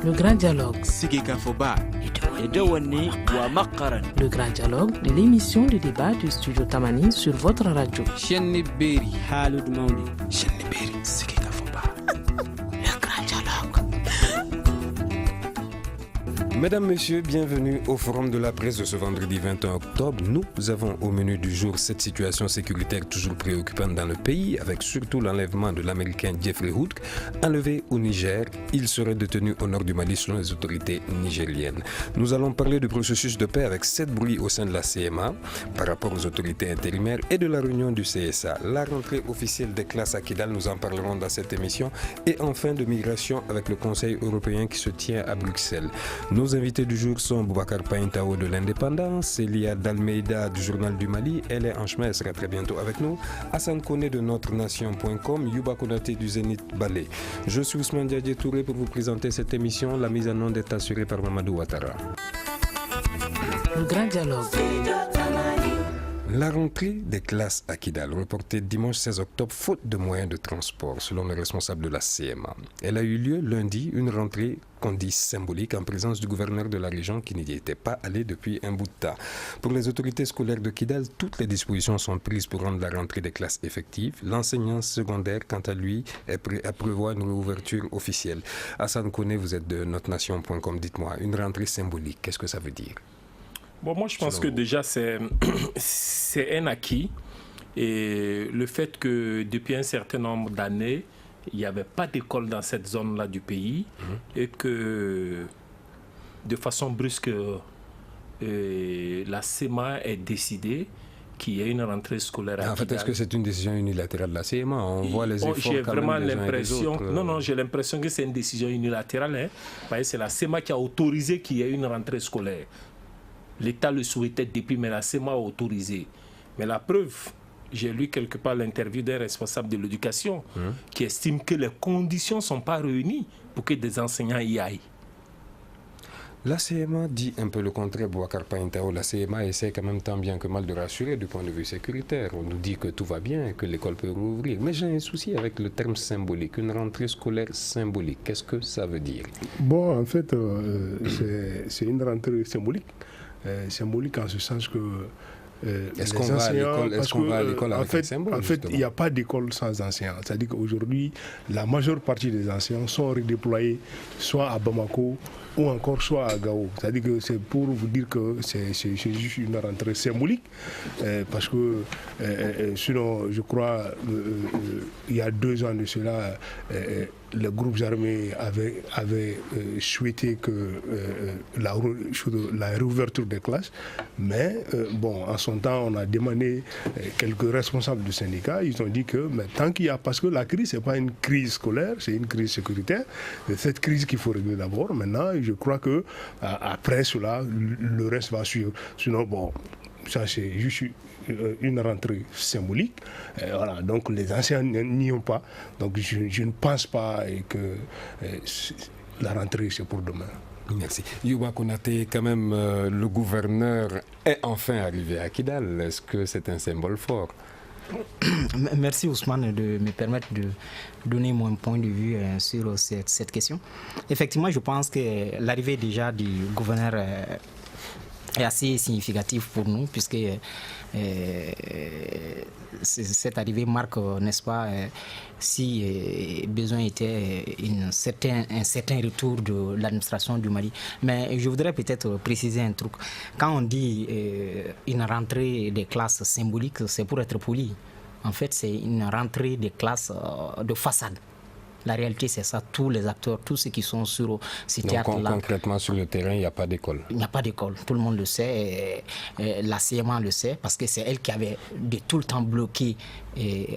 Le grand dialogue. Le grand dialogue de l'émission de débat du studio Tamani sur votre radio. Le grand dialogue. Mesdames, Messieurs, bienvenue au Forum de la presse de ce vendredi 21 octobre. Nous avons au menu du jour cette situation sécuritaire toujours préoccupante dans le pays, avec surtout l'enlèvement de l'Américain Jeffrey Hood, enlevé au Niger. Il serait détenu au nord du Mali selon les autorités nigériennes. Nous allons parler du processus de paix avec 7 bruits au sein de la CMA par rapport aux autorités intérimaires et de la réunion du CSA. La rentrée officielle des classes à Kidal, nous en parlerons dans cette émission. Et enfin de migration avec le Conseil européen qui se tient à Bruxelles. Nos invités du jour sont Boubacar Paintao de l'Indépendance, Célia Dalmeida du Journal du Mali, elle est en chemin, elle sera très bientôt avec nous, Hassan Kone de NotreNation.com, Yuba Konaté du Zénith Ballet. Je suis Ousmane Diadje Touré pour vous présenter cette émission. La mise en onde est assurée par Mamadou Ouattara. Le grand dialogue. La rentrée des classes à Kidal, reportée dimanche 16 octobre, faute de moyens de transport, selon le responsable de la CMA. Elle a eu lieu lundi, une rentrée qu'on dit symbolique, en présence du gouverneur de la région qui n'y était pas allé depuis un bout de temps. Pour les autorités scolaires de Kidal, toutes les dispositions sont prises pour rendre la rentrée des classes effective. L'enseignant secondaire, quant à lui, est prêt à prévoir une réouverture officielle. Hassan Kone, vous êtes de NotreNation.com, dites-moi, une rentrée symbolique, qu'est-ce que ça veut dire ? Bon, moi, je pense que déjà, c'est un acquis. Et le fait que depuis un certain nombre d'années, il n'y avait pas d'école dans cette zone-là du pays et que de façon brusque, la CEMA ait décidé qu'il y ait une rentrée scolaire à En fait, est-ce que c'est une décision unilatérale de la CEMA ? On voit les efforts j'ai quand vraiment même des uns et des l'impression, autres. non, j'ai l'impression que c'est une décision unilatérale. Parce que c'est la CEMA qui a autorisé qu'il y ait une rentrée scolaire. L'État le souhaitait depuis, mais la CEMA a autorisé. Mais la preuve, j'ai lu quelque part l'interview d'un responsable de l'éducation qui estime que les conditions ne sont pas réunies pour que des enseignants y aillent. La CMA dit un peu le contraire, Boubacar Paintao. La CMA essaie quand même tant bien que mal de rassurer du point de vue sécuritaire. On nous dit que tout va bien, que l'école peut rouvrir. Mais j'ai un souci avec le terme symbolique, une rentrée scolaire symbolique. Qu'est-ce que ça veut dire ? Bon, en fait, c'est une rentrée symbolique. Symbolique en ce sens que est-ce qu'on va à l'école avec un symbole ? En fait, il n'y a pas d'école sans enseignants. C'est-à-dire qu'aujourd'hui, la majeure partie des enseignants sont redéployés soit à Bamako ou encore soit à Gao. C'est-à-dire que c'est pour vous dire que c'est juste une rentrée symbolique parce que sinon, je crois, il y a 2 ans de cela, les groupes armés avaient souhaité que la réouverture des classes, mais bon, en son temps, on a demandé quelques responsables du syndicat, ils ont dit que mais tant qu'il y a, parce que la crise, ce n'est pas une crise scolaire, c'est une crise sécuritaire, c'est cette crise qu'il faut régler d'abord. Maintenant, je crois que après cela, le reste va suivre. Sinon, bon, ça c'est juste une rentrée symbolique. Voilà, donc les anciens n'y ont pas. Donc je ne pense pas que la rentrée c'est pour demain. Merci. Yuba Konaté, quand même, le gouverneur est enfin arrivé à Kidal. Est-ce que c'est un symbole fort ? Merci Ousmane de me permettre de donner mon point de vue sur cette question. Effectivement, je pense que l'arrivée déjà du gouverneur est assez significative pour nous puisque cette arrivée marque, n'est-ce pas, si besoin était un certain retour de l'administration du Mali. Mais je voudrais peut-être préciser un truc. Quand on dit une rentrée des classes symboliques, c'est pour être poli. En fait, c'est une rentrée des classes de façade. La réalité, c'est ça. Tous les acteurs, tous ceux qui sont sur ces théâtres-là. Concrètement, sur le terrain, il n'y a pas d'école. Il n'y a pas d'école. Tout le monde le sait. La CMA le sait parce que c'est elle qui avait de tout le temps bloqué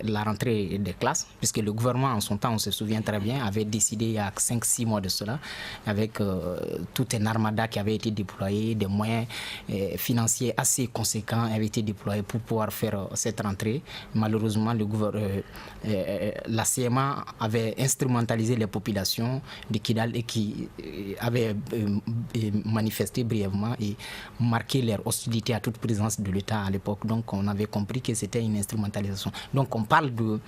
la rentrée des classes, puisque le gouvernement, en son temps, on se souvient très bien, avait décidé il y a 5-6 mois de cela, avec tout un armada qui avait été déployé, des moyens financiers assez conséquents avaient été déployés pour pouvoir faire cette rentrée. Malheureusement, la CMA avait installé instrumentaliser les populations de Kidal et qui avaient manifesté brièvement et marqué leur hostilité à toute présence de l'État à l'époque. Donc on avait compris que c'était une instrumentalisation. Donc on parle de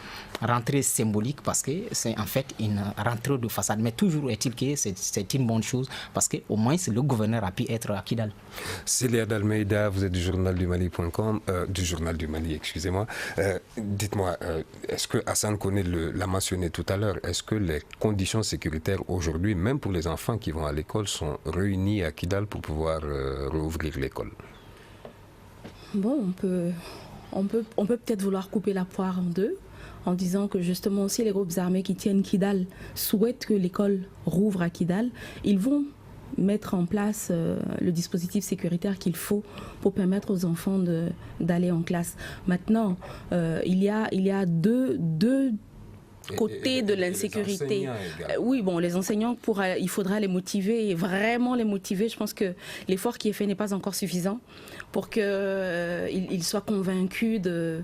rentrée symbolique parce que c'est en fait une rentrée de façade. Mais toujours est-il que c'est une bonne chose parce qu'au moins le gouverneur a pu être à Kidal. Célia Dalmeida, vous êtes du journal du Mali.com, du journal du Mali, excusez-moi. Dites-moi, est-ce que Hassan Koné l'a mentionné tout à l'heure, est-ce que les conditions sécuritaires aujourd'hui, même pour les enfants qui vont à l'école, sont réunies à Kidal pour pouvoir rouvrir l'école? Bon, on peut peut-être vouloir couper la poire en deux en disant que justement aussi les groupes armés qui tiennent Kidal souhaitent que l'école rouvre à Kidal. Ils vont mettre en place le dispositif sécuritaire qu'il faut pour permettre aux enfants d'aller en classe. Maintenant, il y a deux côté de l'insécurité. Oui, bon, les enseignants, il faudra les motiver, et vraiment les motiver. Je pense que l'effort qui est fait n'est pas encore suffisant pour qu'ils soient convaincus de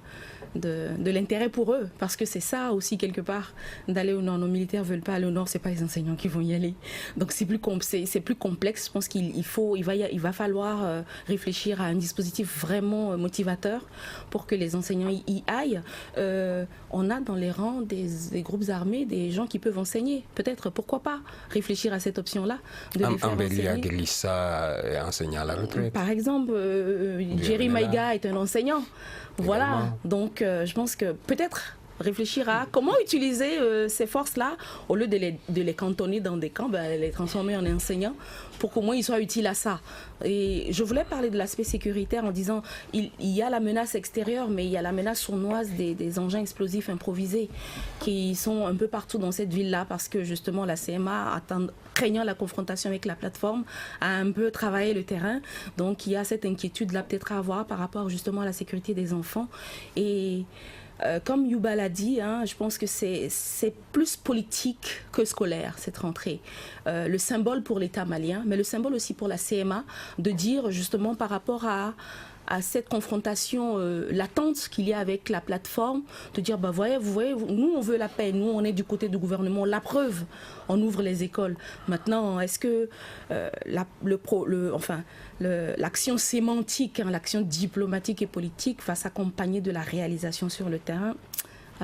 l'intérêt pour eux, parce que c'est ça aussi quelque part d'aller au nord. Nos militaires veulent pas aller au nord, c'est pas les enseignants qui vont y aller. Donc c'est plus complexe. Je pense qu'il va falloir réfléchir à un dispositif vraiment motivateur pour que les enseignants y aillent. On a dans les rangs des groupes armés des gens qui peuvent enseigner. Peut-être, pourquoi pas réfléchir à cette option-là de les faire enseigner. Grissa est enseignant à la retraite. Par exemple, Jerry Maïga est un enseignant. Voilà, également. Donc je pense que peut-être réfléchir à comment utiliser ces forces-là, au lieu de les cantonner dans des camps, les transformer en enseignants, pour qu'au moins ils soient utiles à ça. Et je voulais parler de l'aspect sécuritaire en disant, il y a la menace extérieure, mais il y a la menace sournoise des engins explosifs improvisés qui sont un peu partout dans cette ville-là, parce que justement la CMA, craignant la confrontation avec la plateforme, a un peu travaillé le terrain. Donc il y a cette inquiétude-là peut-être à avoir par rapport justement à la sécurité des enfants. Et comme Yuba l'a dit, je pense que c'est plus politique que scolaire, cette rentrée. Le symbole pour l'État malien, mais le symbole aussi pour la CMA, de dire justement par rapport à cette confrontation latente qu'il y a avec la plateforme, de dire, vous voyez, nous on veut la paix, nous on est du côté du gouvernement, la preuve, on ouvre les écoles. Maintenant, est-ce que l'action sémantique, l'action diplomatique et politique va s'accompagner de la réalisation sur le terrain?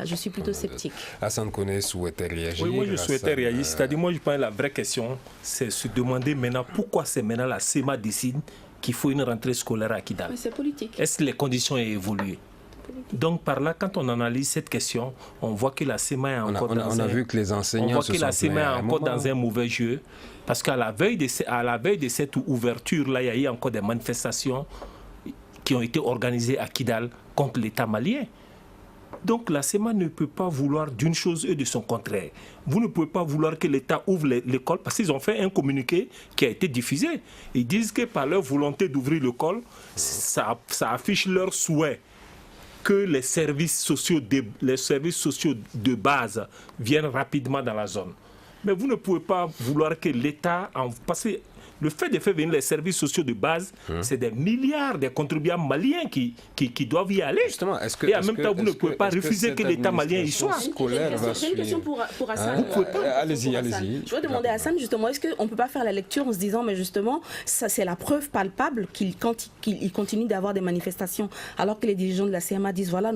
Je suis plutôt sceptique. Hassan Koné souhaitait réagir. Oui, moi je souhaitais réagir. C'est-à-dire, moi je pense que la vraie question, c'est se demander maintenant pourquoi c'est maintenant la CEMA décide qu'il faut une rentrée scolaire à Kidal. Mais c'est politique. Est-ce que les conditions ont évolué? Donc par là, quand on analyse cette question, on voit que la CEMA est encore on a vu que les enseignants dans un mauvais jeu, parce qu'à la veille de cette ouverture-là, il y a eu encore des manifestations qui ont été organisées à Kidal contre l'État malien. Donc la CEMA ne peut pas vouloir d'une chose et de son contraire. Vous ne pouvez pas vouloir que l'État ouvre l'école, parce qu'ils ont fait un communiqué qui a été diffusé. Ils disent que par leur volonté d'ouvrir l'école, ça affiche leur souhait que les services sociaux de base viennent rapidement dans la zone. Mais vous ne pouvez pas vouloir que l'État... Parce que le fait de faire venir les services sociaux de base, c'est des milliards de contribuables maliens qui doivent y aller. Justement, et en même temps, vous ne pouvez pas refuser que l'État malien y soit. J'ai une question pour Hassan. Allez-y. Je voudrais demander à Hassan, justement, est-ce qu'on ne peut pas faire la lecture en se disant, mais justement, ça c'est la preuve palpable qu'il continue d'avoir des manifestations, alors que les dirigeants de la CMA disent, voilà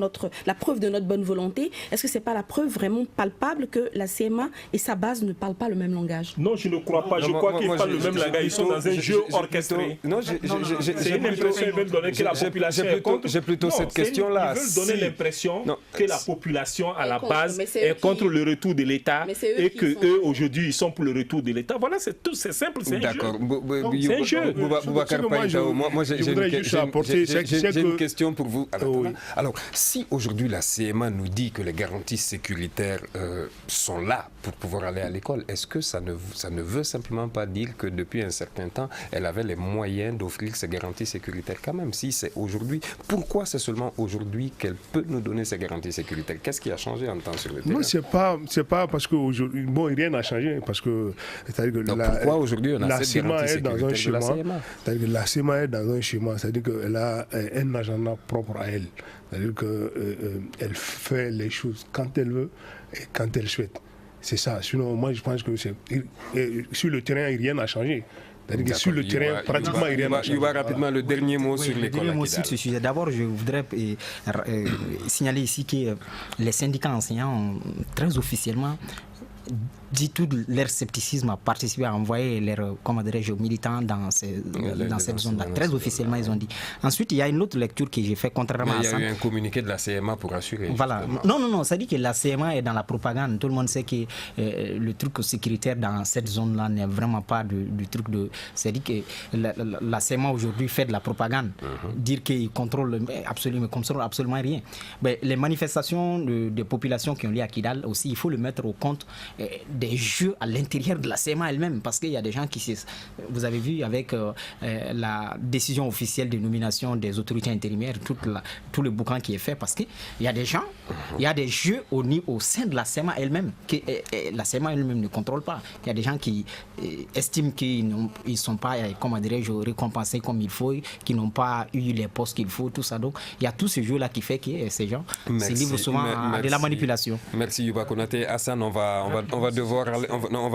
la preuve de notre bonne volonté. Est-ce que ce n'est pas la preuve vraiment palpable que la CMA et sa base ne parlent pas le même langage? Non, je ne crois pas. Je crois qu'ils parlent le même langage. Ils sont dans un jeu orchestré. Non, c'est une impression, ils veulent donner que la population est contre. J'ai plutôt cette question-là. Ils veulent donner l'impression que la population, à la base, est contre le retour de l'État et qu'eux, aujourd'hui, ils sont pour le retour de l'État. Voilà, c'est simple, c'est un jeu. D'accord. C'est un jeu. Moi, j'ai une question pour vous. Alors, si aujourd'hui la CMA nous dit que les garanties sécuritaires sont là pour pouvoir aller à l'école, est-ce que ça ne veut simplement pas dire que depuis un certain temps, elle avait les moyens d'offrir ces garanties sécuritaires quand même? Si c'est aujourd'hui, pourquoi c'est seulement aujourd'hui qu'elle peut nous donner ces garanties sécuritaires? Qu'est-ce qui a changé en temps sur le terrain? Non, c'est pas parce qu'aujourd'hui, rien n'a changé, parce que, pourquoi aujourd'hui on a la cette garantie sécuritaire de la CMA? C'est-à-dire que la CMA est dans un schéma, c'est-à-dire qu'elle a un agenda propre à elle. C'est-à-dire qu'elle fait les choses quand elle veut et quand elle souhaite. C'est ça. Sinon, moi, je pense que sur le terrain, rien n'a changé. C'est-à-dire que sur le terrain, pratiquement rien n'a changé. Il va rapidement le dernier mot sur l'école. Le dernier mot sur ce sujet. D'abord, je voudrais signaler ici que les syndicats enseignants ont très officiellement dit tout leur scepticisme à participer à envoyer leurs, comment dirais-je, militants dans cette zone-là. Très officiellement, ils ont dit. Ensuite, il y a une autre lecture que j'ai faite contrairement à ça. Il y a eu un communiqué de la CMA pour assurer. Voilà. Non, ça dit que la CMA est dans la propagande. Tout le monde sait que le truc sécuritaire dans cette zone-là n'est vraiment pas du truc de... C'est-à-dire que la CMA aujourd'hui fait de la propagande. Dire qu'ils contrôlent absolument rien. Mais les manifestations de populations qui ont lieu à Kidal aussi, il faut le mettre au compte des jeux à l'intérieur de la CMA elle-même, parce qu'il y a des gens qui... Vous avez vu avec la décision officielle de nomination des autorités intérimaires, tout le boucan qui est fait, parce qu'il y a des gens, il y a des jeux au sein de la CMA elle-même, que la CMA elle-même ne contrôle pas. Il y a des gens qui estiment qu'ils ne sont pas, comment dirais-je, récompensés comme il faut, qui n'ont pas eu les postes qu'il faut, tout ça. Donc, il y a tout ce jeu-là qui fait que ces gens se livrent souvent à de la manipulation. Merci Youba Konaté. Hassan, on va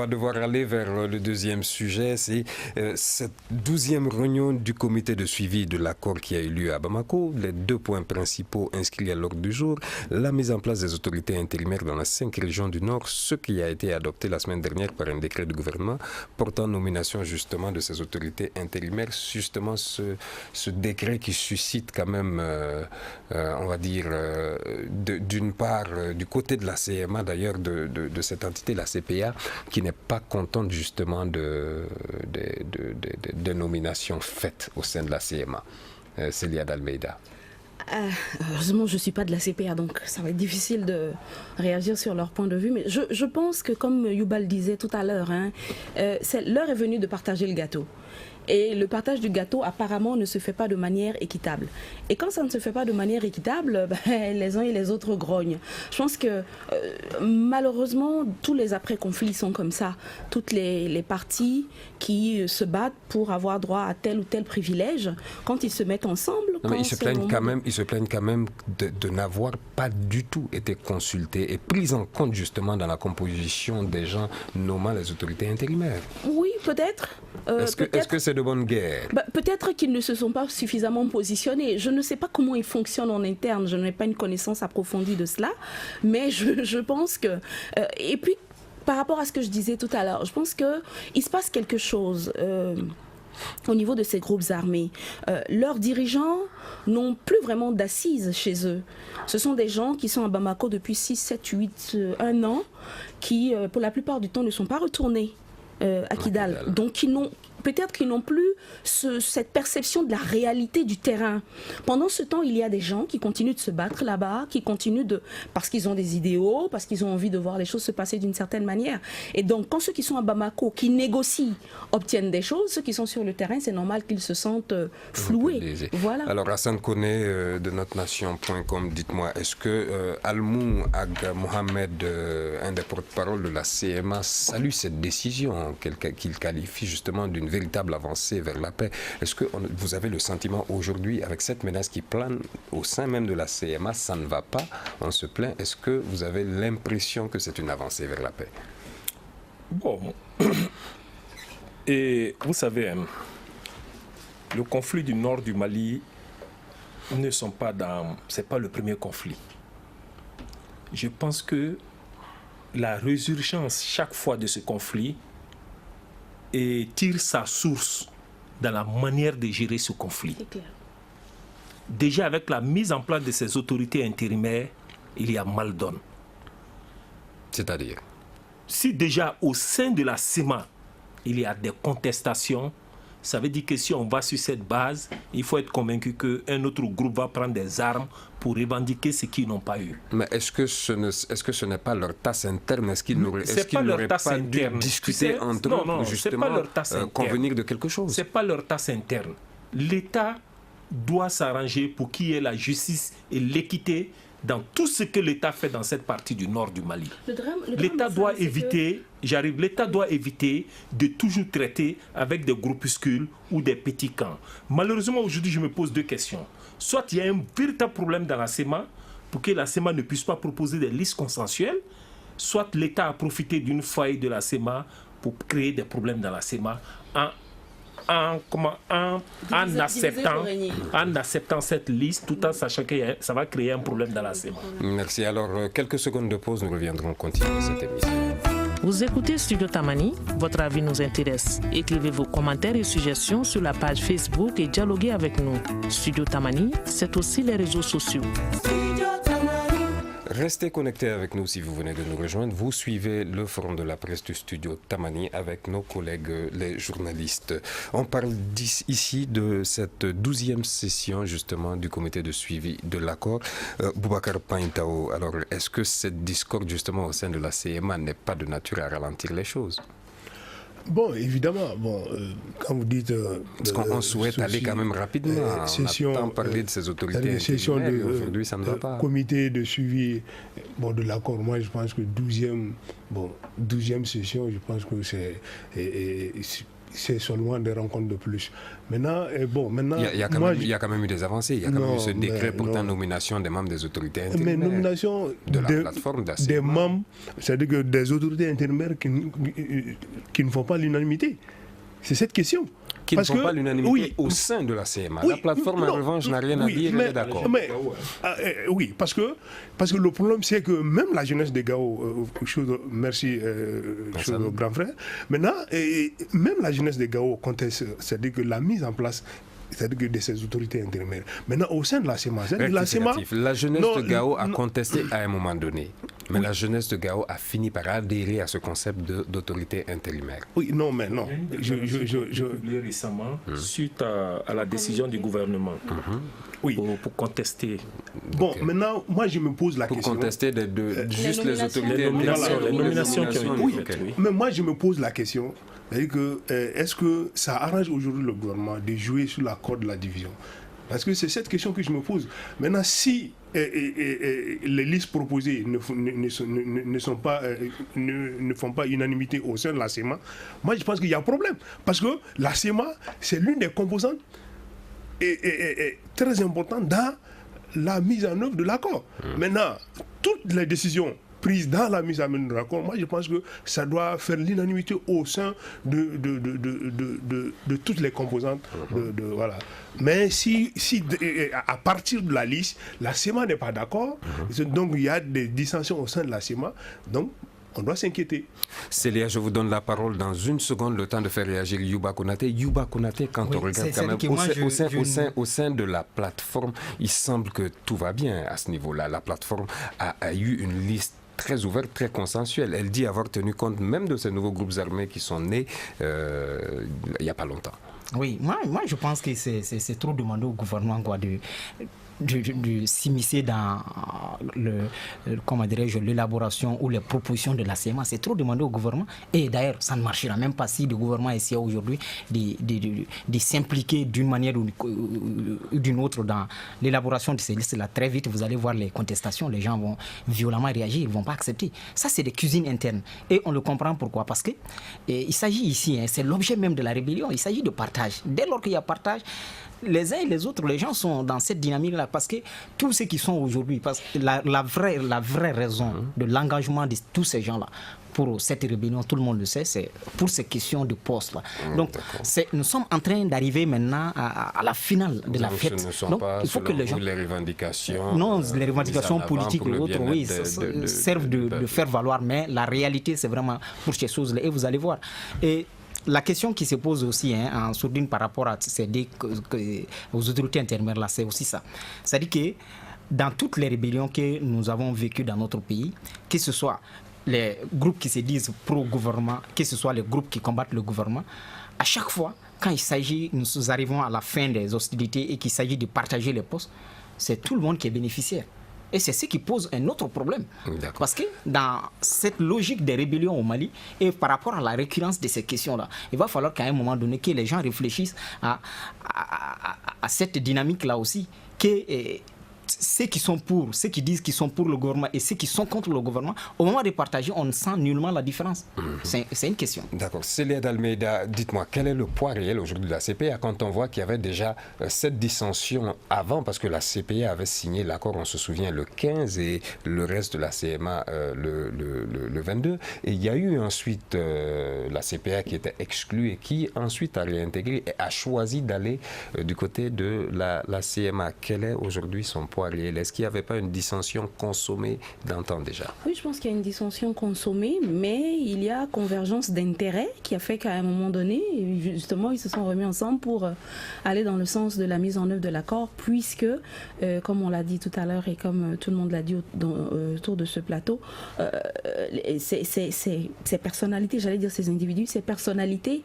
devoir aller vers le deuxième sujet. C'est cette 12e réunion du comité de suivi de l'accord qui a eu lieu à Bamako. Les 2 points principaux inscrits à l'ordre du jour: la mise en place des autorités intérimaires dans les 5 régions du Nord, ce qui a été adopté la semaine dernière par un décret du gouvernement portant nomination justement de ces autorités intérimaires. Justement ce décret qui suscite quand même, on va dire, d'une part, du côté de la CMA d'ailleurs, de cette entité, la CPA, qui n'est pas contente justement de nominations faites au sein de la CMA. Célia Dalmeida. Heureusement, je ne suis pas de la CPA, donc ça va être difficile de réagir sur leur point de vue. Mais je pense que, comme Youbal disait tout à l'heure, l'heure est venue de partager le gâteau. Et le partage du gâteau, apparemment, ne se fait pas de manière équitable. Et quand ça ne se fait pas de manière équitable, les uns et les autres grognent. Je pense que, malheureusement, tous les après-conflits sont comme ça. Toutes les parties qui se battent pour avoir droit à tel ou tel privilège, quand ils se mettent ensemble... Non, mais ils se plaignent quand même de n'avoir pas du tout été consultés et pris en compte justement dans la composition des gens nommant les autorités intérimaires. Oui, peut-être. Est-ce que c'est de bonne guerre? Peut-être qu'ils ne se sont pas suffisamment positionnés. Je ne sais pas comment ils fonctionnent en interne. Je n'ai pas une connaissance approfondie de cela. Mais je pense que... et puis, par rapport à ce que je disais tout à l'heure, je pense qu'il se passe quelque chose au niveau de ces groupes armés. Leurs dirigeants n'ont plus vraiment d'assises chez eux. Ce sont des gens qui sont à Bamako depuis 6, 7, 8, 1 an, qui, pour la plupart du temps, ne sont pas retournés à Kidal. Donc, peut-être qu'ils n'ont plus cette perception de la réalité du terrain. Pendant ce temps, il y a des gens qui continuent de se battre là-bas, qui continuent parce qu'ils ont des idéaux, parce qu'ils ont envie de voir les choses se passer d'une certaine manière. Et donc, quand ceux qui sont à Bamako, qui négocient, obtiennent des choses, ceux qui sont sur le terrain, c'est normal qu'ils se sentent floués. Voilà. Alors, Hassan Koné de notrenation.com, dites-moi, est-ce que Almou Ag Mohamed, un des porte-parole de la CMA, salue cette décision qu'il qualifie justement d'une véritable avancée vers la paix? Est-ce que vous avez le sentiment aujourd'hui, avec cette menace qui plane au sein même de la CMA, ça ne va pas, on se plaint, est-ce que vous avez l'impression que c'est une avancée vers la paix? Bon, et vous savez, le conflit du nord du Mali c'est pas le premier conflit. Je pense que la résurgence chaque fois de ce conflit et tire sa source dans la manière de gérer ce conflit. Déjà avec la mise en place de ces autorités intérimaires, il y a mal donne. C'est-à-dire? Si déjà au sein de la CEMA, il y a des contestations, ça veut dire que si on va sur cette base, il faut être convaincu qu'un autre groupe va prendre des armes pour revendiquer ce qu'ils n'ont pas eu. Mais est-ce que ce n'est pas leur tasse interne? Est-ce qu'ils n'auraient pas dû discuter entre eux, justement, convenir de quelque chose? Ce n'est pas leur tasse interne. L'État doit s'arranger pour qu'il y ait la justice et l'équité dans tout ce que l'État fait dans cette partie du nord du Mali. L'État doit éviter de toujours traiter avec des groupuscules ou des petits camps. Malheureusement, aujourd'hui, je me pose 2 questions. Soit il y a un véritable problème dans la CEMA pour que la CEMA ne puisse pas proposer des listes consensuelles, soit l'État a profité d'une faille de la CEMA pour créer des problèmes dans la CEMA en acceptant cette liste, tout en sachant que ça va créer un problème dans la CEMA. Merci. Alors, quelques secondes de pause, nous reviendrons continuer cette émission. Vous écoutez Studio Tamani, votre avis nous intéresse. Écrivez vos commentaires et suggestions sur la page Facebook et dialoguez avec nous. Studio Tamani, c'est aussi les réseaux sociaux. Restez connectés avec nous si vous venez de nous rejoindre. Vous suivez le forum de la presse du studio Tamani avec nos collègues les journalistes. On parle ici de cette 12e session justement du comité de suivi de l'accord. Boubacar Paintao, alors est-ce que cette discorde justement au sein de la CMA n'est pas de nature à ralentir les choses? Bon, évidemment, quand vous dites... Parce qu'on souhaite aller quand même rapidement. On a tant parlé de ces autorités intérimaires, aujourd'hui ça ne va pas. Comité de suivi de l'accord, moi je pense que 12e session, je pense que c'est seulement des rencontres de plus. Maintenant, il y a quand même eu des avancées. Il y a quand même eu ce décret portant nomination des membres des autorités intérimaires. Mais nomination de la plateforme des membres, c'est-à-dire que des autorités intérimaires qui ne font pas l'unanimité. C'est cette question. Qui ne font pas l'unanimité au sein de la CMA. La plateforme, en revanche, n'a rien à dire, elle est d'accord. Oui, parce que le problème, c'est que même la jeunesse de Gao, merci grand frère, maintenant, même la jeunesse de Gao conteste, c'est-à-dire que la mise en place, c'est-à-dire que de ces autorités intérimaires. Maintenant, au sein de la CEMA, la jeunesse de Gao a contesté à un moment donné. Mais la jeunesse de Gao a fini par adhérer à ce concept d'autorité intérimaire. Oui, non, mais non. Je publié récemment suite à la décision du gouvernement pour contester. Bon, maintenant, moi je me pose la question. Pour contester juste les autorités intérimaires. Les nominations qui ont été faites. Mais moi je me pose la question. Est-ce que ça arrange aujourd'hui le gouvernement de jouer sur la corde de la division? Parce que c'est cette question que je me pose. Maintenant, si les listes proposées ne font pas unanimité au sein de la CEMA, moi je pense qu'il y a un problème. Parce que la CEMA, c'est l'une des composantes très importantes dans la mise en œuvre de l'accord. Maintenant, toutes les décisions prises dans la mise en œuvre de l'accord, moi je pense que ça doit faire l'unanimité au sein de toutes les composantes. Voilà. Mais si à partir de la liste, la CEMA n'est pas d'accord, donc il y a des dissensions au sein de la CEMA, donc on doit s'inquiéter. Célia, je vous donne la parole dans une seconde, le temps de faire réagir Youba Konaté. Youba Konaté, quand on regarde quand même au sein de la plateforme, il semble que tout va bien à ce niveau-là. La plateforme a eu une liste très ouverte, très consensuelle. Elle dit avoir tenu compte même de ces nouveaux groupes armés qui sont nés il n'y a pas longtemps. Oui, moi je pense que c'est trop demandé au gouvernement de s'immiscer dans l'élaboration ou les propositions de la CEMA. C'est trop demandé au gouvernement. Et d'ailleurs, ça ne marchera même pas si le gouvernement essaie aujourd'hui de s'impliquer d'une manière ou d'une autre dans l'élaboration de ces listes-là. Très vite, vous allez voir les contestations. Les gens vont violemment réagir. Ils ne vont pas accepter. Ça, c'est des cuisines internes. Et on le comprend pourquoi. Parce que il s'agit ici, c'est l'objet même de la rébellion. Il s'agit de partage. Dès lors qu'il y a partage, les uns et les autres, les gens sont dans cette dynamique-là parce que tous ceux qui sont aujourd'hui, parce que la vraie raison de l'engagement de tous ces gens-là pour cette rébellion, tout le monde le sait, c'est pour ces questions de poste-là. Donc, nous sommes en train d'arriver maintenant à la finale de la fête. Ce ne sont pas, il faut que les gens... les revendications... Non, les revendications politiques et autres, oui, servent de faire valoir, mais la réalité, c'est vraiment pour ces choses-là. Et vous allez voir. Et la question qui se pose aussi en sourdine par rapport à aux autorités intérimaires, là, c'est aussi ça. C'est-à-dire que dans toutes les rébellions que nous avons vécues dans notre pays, que ce soit les groupes qui se disent pro-gouvernement, que ce soit les groupes qui combattent le gouvernement, à chaque fois, quand il s'agit, nous arrivons à la fin des hostilités et qu'il s'agit de partager les postes, c'est tout le monde qui est bénéficiaire. Et c'est ce qui pose un autre problème. Parce que dans cette logique des rébellions au Mali, et par rapport à la récurrence de ces questions-là, il va falloir qu'à un moment donné, que les gens réfléchissent à cette dynamique-là aussi, que ceux qui sont pour, ceux qui disent qu'ils sont pour le gouvernement et ceux qui sont contre le gouvernement, au moment de partager, on ne sent nullement la différence. C'est une question. D'accord. Célia d'Almeida, dites-moi, quel est le poids réel aujourd'hui de la CPA quand on voit qu'il y avait déjà cette dissension avant, parce que la CPA avait signé l'accord, on se souvient, le 15 et le reste de la CMA le 22. Et il y a eu ensuite la CPA qui était exclue et qui ensuite a réintégré et a choisi d'aller du côté de la CMA. Quel est aujourd'hui son poids réel? Est-ce qu'il n'y avait pas une dissension consommée d'antan déjà? Oui, je pense qu'il y a une dissension consommée, mais il y a convergence d'intérêts qui a fait qu'à un moment donné, justement, ils se sont remis ensemble pour aller dans le sens de la mise en œuvre de l'accord, puisque, comme on l'a dit tout à l'heure et comme tout le monde l'a dit autour de ce plateau, ces personnalités, j'allais dire ces individus, ces personnalités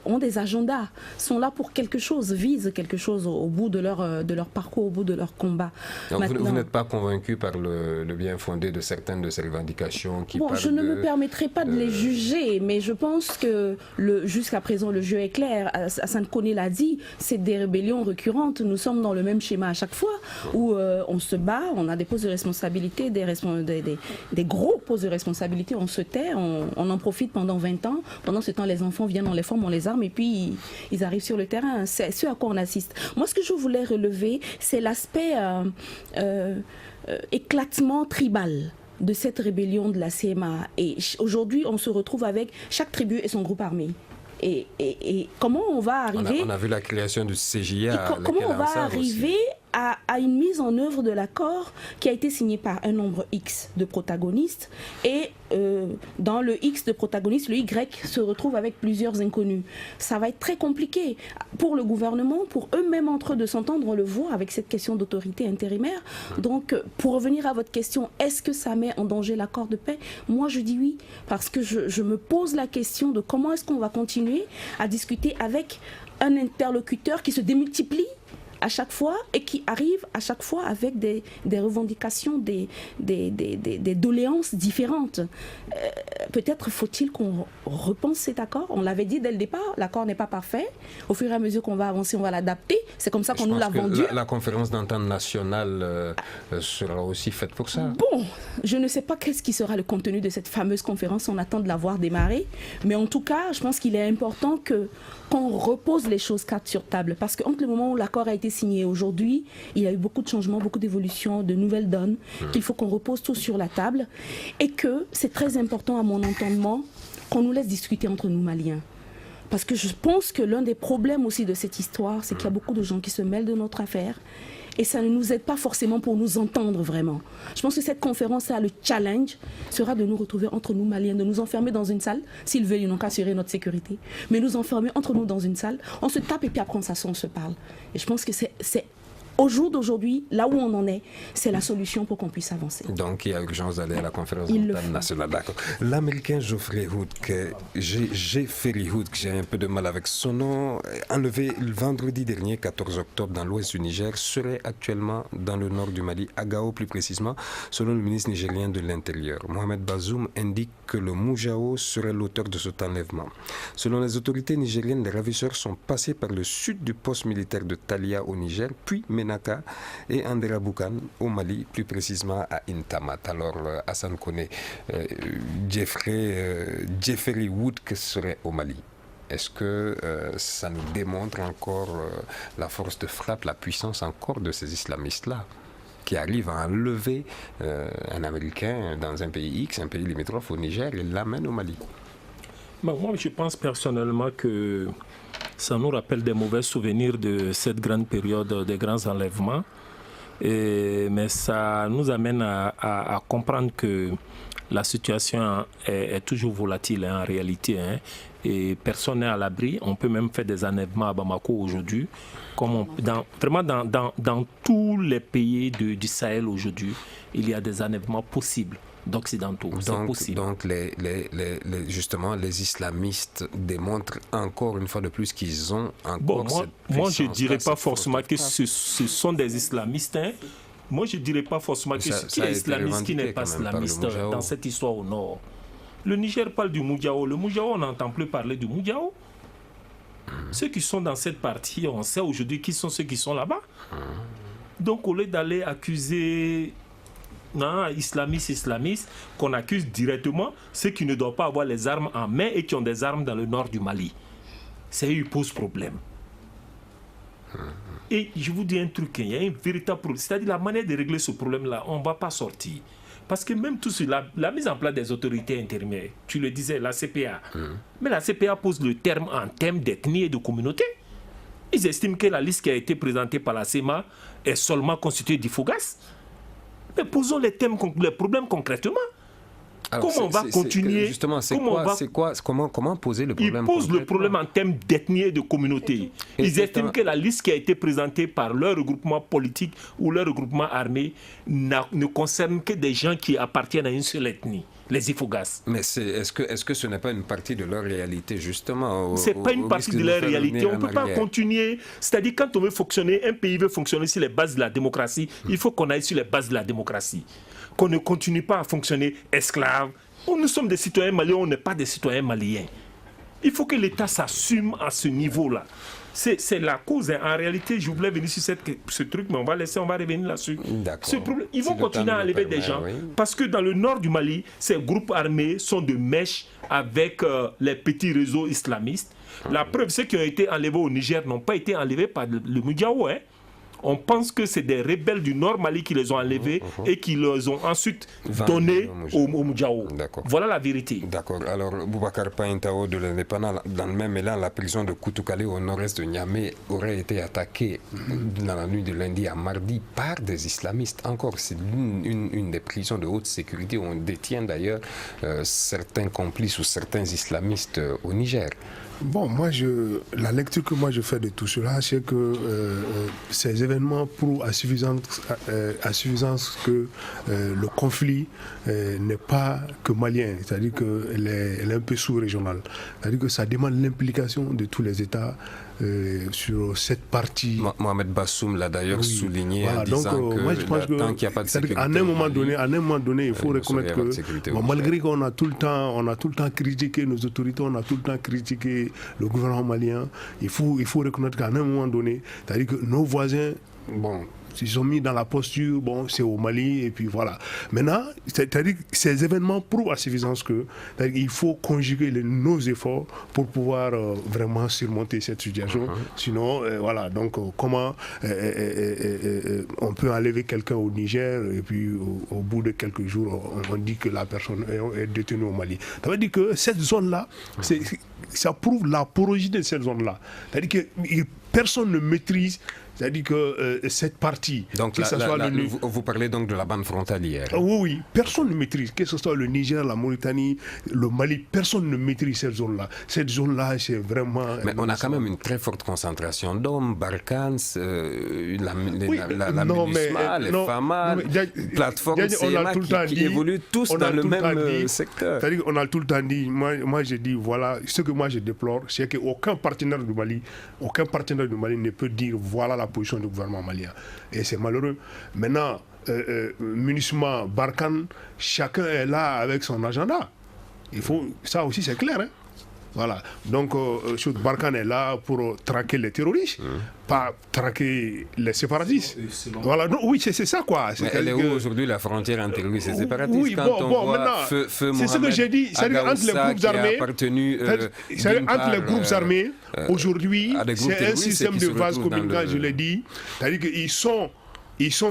ont des agendas, sont là pour quelque chose, visent quelque chose au bout de leur parcours, au bout de leur combat. Donc vous n'êtes pas convaincu par le bien fondé de certaines de ces revendications qui parlent je ne me permettrai pas de les juger, mais je pense que jusqu'à présent le jeu est clair. Hassan Koné l'a dit, c'est des rébellions récurrentes. Nous sommes dans le même schéma à chaque fois où on se bat, on a des postes de responsabilité, des gros postes de responsabilité, on se tait, on en profite pendant 20 ans. Pendant ce temps, les enfants viennent, on les forme, on les arme et puis ils arrivent sur le terrain. C'est ce à quoi on assiste. Moi, ce que je voulais relever, c'est l'aspect éclatement tribal de cette rébellion de la CMA. Et aujourd'hui, on se retrouve avec chaque tribu et son groupe armé. Et comment on va arriver... On a vu la création du CJA. Comment on va arriver à une mise en œuvre de l'accord qui a été signé par un nombre X de protagonistes et dans le X de protagonistes, le Y se retrouve avec plusieurs inconnus. Ça va être très compliqué pour le gouvernement, pour eux-mêmes entre eux de s'entendre, on le voit avec cette question d'autorité intérimaire. Donc, pour revenir à votre question, est-ce que ça met en danger l'accord de paix? Moi, je dis oui, parce que je me pose la question de comment est-ce qu'on va continuer à discuter avec un interlocuteur qui se démultiplie à chaque fois et qui arrive à chaque fois avec des revendications, des doléances différentes. Peut-être faut-il qu'on repense cet accord. On l'avait dit dès le départ, l'accord n'est pas parfait. Au fur et à mesure qu'on va avancer, on va l'adapter. C'est comme ça qu'on nous l'a vendu. La conférence d'entente nationale sera aussi faite pour ça. Bon, je ne sais pas qu'est-ce qui sera le contenu de cette fameuse conférence. On attend de la voir démarrer. Mais en tout cas, je pense qu'il est important qu'on repose les choses cartes sur table. Parce qu'entre le moment où l'accord a été signé aujourd'hui, il y a eu beaucoup de changements, beaucoup d'évolutions, de nouvelles donnes, qu'il faut qu'on repose tout sur la table. Et que c'est très important à mon entendement qu'on nous laisse discuter entre nous Maliens. Parce que je pense que l'un des problèmes aussi de cette histoire, c'est qu'il y a beaucoup de gens qui se mêlent de notre affaire. Et ça ne nous aide pas forcément pour nous entendre vraiment. Je pense que cette conférence-là, le challenge sera de nous retrouver entre nous Maliens, de nous enfermer dans une salle, s'ils veulent, ils n'ont qu'à assurer notre sécurité, mais nous enfermer entre nous dans une salle, on se tape et puis après on s'assoit, on se parle. Et je pense que c'est au jour d'aujourd'hui, là où on en est, c'est la solution pour qu'on puisse avancer. Donc, il y a urgence d'aller à la conférence nationale. D'accord. L'Américain Geoffrey Hootke, j'ai un peu de mal avec son nom, enlevé le vendredi dernier, 14 octobre, dans l'ouest du Niger, serait actuellement dans le nord du Mali, à Gao plus précisément, selon le ministre nigérien de l'Intérieur. Mohamed Bazoum indique que le Moujao serait l'auteur de cet enlèvement. Selon les autorités nigériennes, les ravisseurs sont passés par le sud du poste militaire de Talia au Niger, puis Menaka et Andera Boukan au Mali, plus précisément à Intamat. Alors, Hassan Koné, Jeffrey Woodke serait au Mali. Est-ce que ça nous démontre encore la force de frappe, la puissance encore de ces islamistes-là qui arrivent à enlever un Américain dans un pays X, un pays limitrophe au Niger, et l'amènent au Mali? Moi, je pense personnellement que ça nous rappelle des mauvais souvenirs de cette grande période des grands enlèvements. Mais ça nous amène à comprendre que la situation est toujours volatile en réalité. Et personne n'est à l'abri. On peut même faire des enlèvements à Bamako aujourd'hui. Vraiment dans tous les pays du Sahel aujourd'hui, il y a des enlèvements possibles d'occidentaux. C'est possible. Donc justement, les islamistes démontrent encore une fois de plus qu'ils ont encore cette puissance. Moi, je ne dirais pas forcément que ce sont des islamistes. Moi, je ne dirais pas forcément que qui est islamiste, qui n'est pas islamiste dans cette histoire au nord. Le Niger parle du Moujao. Le Moujao, on n'entend plus parler du Moujao. Ceux qui sont dans cette partie, on sait aujourd'hui qui sont ceux qui sont là-bas. Donc au lieu d'aller accuser islamistes, qu'on accuse directement ceux qui ne doivent pas avoir les armes en main et qui ont des armes dans le nord du Mali. Ça lui pose problème. Et je vous dis un truc, il y a un véritable problème. C'est-à-dire la manière de régler ce problème-là, on ne va pas sortir. Parce que même tout sur la mise en place des autorités intérimaires, tu le disais, la CPA. Mais la CPA pose le terme en termes d'ethnie et de communauté. Ils estiment que la liste qui a été présentée par la CEMA est seulement constituée d'Ifogas. Mais posons les problèmes concrètement. Alors, comment on va continuer? Justement, comment poser le problème? Ils posent le problème en termes d'ethnie et de communauté. Ils estiment que la liste qui a été présentée par leur regroupement politique ou leur regroupement armé ne concerne que des gens qui appartiennent à une seule ethnie, les Ifogas. Mais est-ce que ce n'est pas une partie de leur réalité, justement? Ce n'est pas une partie de leur réalité. On ne peut pas continuer. C'est-à-dire, quand on veut fonctionner, un pays veut fonctionner sur les bases de la démocratie, il faut qu'on aille sur les bases de la démocratie. Qu'on ne continue pas à fonctionner esclaves. Nous sommes des citoyens maliens, on n'est pas des citoyens maliens. Il faut que l'État s'assume à ce niveau-là. C'est la cause. En réalité, je voulais venir sur ce truc, mais on va revenir là-dessus. Ils vont continuer à enlever des gens. Oui. Parce que dans le nord du Mali, ces groupes armés sont de mèche avec les petits réseaux islamistes. La preuve, ceux qui ont été enlevés au Niger n'ont pas été enlevés par le Moudjaou. On pense que c'est des rebelles du Nord Mali qui les ont enlevés et qui les ont ensuite donnés au Moudjaou. Voilà la vérité. D'accord. Alors, Boubacar Paintao de l'Indépendant, dans le même élan, la prison de Koutoukale au nord-est de Niamey aurait été attaquée dans la nuit de lundi à mardi par des islamistes. Encore, c'est une des prisons de haute sécurité où on détient d'ailleurs certains complices ou certains islamistes au Niger. Bon, la lecture que moi je fais de tout cela, c'est que ces événements prouvent à suffisance que le conflit n'est pas que malien, c'est-à-dire qu'elle est un peu sous-régionale. C'est-à-dire que ça demande l'implication de tous les États sur cette partie. Mohamed Bassoum l'a d'ailleurs souligné en disant donc, moi, je pense tant qu'il n'y a pas de sécurité. À un moment donné, il faut reconnaître que malgré qu'on a tout le temps critiqué nos autorités, on a tout le temps critiqué le gouvernement malien, il faut reconnaître qu'à un moment donné, c'est-à-dire que nos voisins, ils sont mis dans la posture, c'est au Mali, et puis voilà. Maintenant, c'est-à-dire que ces événements prouvent à suffisance qu'il faut conjuguer nos efforts pour pouvoir vraiment surmonter cette situation. Sinon, voilà, donc comment on peut enlever quelqu'un au Niger, et puis au bout de quelques jours, on dit que la personne est détenue au Mali. Ça veut dire que cette zone-là, ça prouve la porosité de cette zone-là. C'est-à-dire que personne ne maîtrise. C'est-à-dire que cette partie, donc que ce soit vous parlez donc de la bande frontalière. Oui, personne ne maîtrise, que ce soit le Niger, la Mauritanie, le Mali, personne ne maîtrise cette zone-là. Cette zone-là, c'est vraiment... Mais on a quand même une très forte concentration d'hommes, Barkhane, la MINUSMA, les FAMA, plateforme CMA qui évoluent tous dans le même secteur. C'est-à-dire qu'on a tout le temps dit, moi j'ai dit, voilà, ce que moi je déplore, c'est qu'aucun partenaire du Mali ne peut dire, voilà la position du gouvernement malien. Et c'est malheureux. Maintenant, MINUSMA, Barkhane, chacun est là avec son agenda. Ça aussi c'est clair. Voilà. Donc, Barkhane est là pour traquer les terroristes, pas traquer les séparatistes. Voilà. Donc, oui, c'est ça quoi. Mais elle est où aujourd'hui la frontière entre terroristes et séparatistes? Oui, quand on voit feu c'est ce que j'ai dit. C'est-à-dire entre les groupes armés, entre les groupes armés, aujourd'hui, c'est un système de vase communicant, je l'ai dit. C'est-à-dire qu'ils sont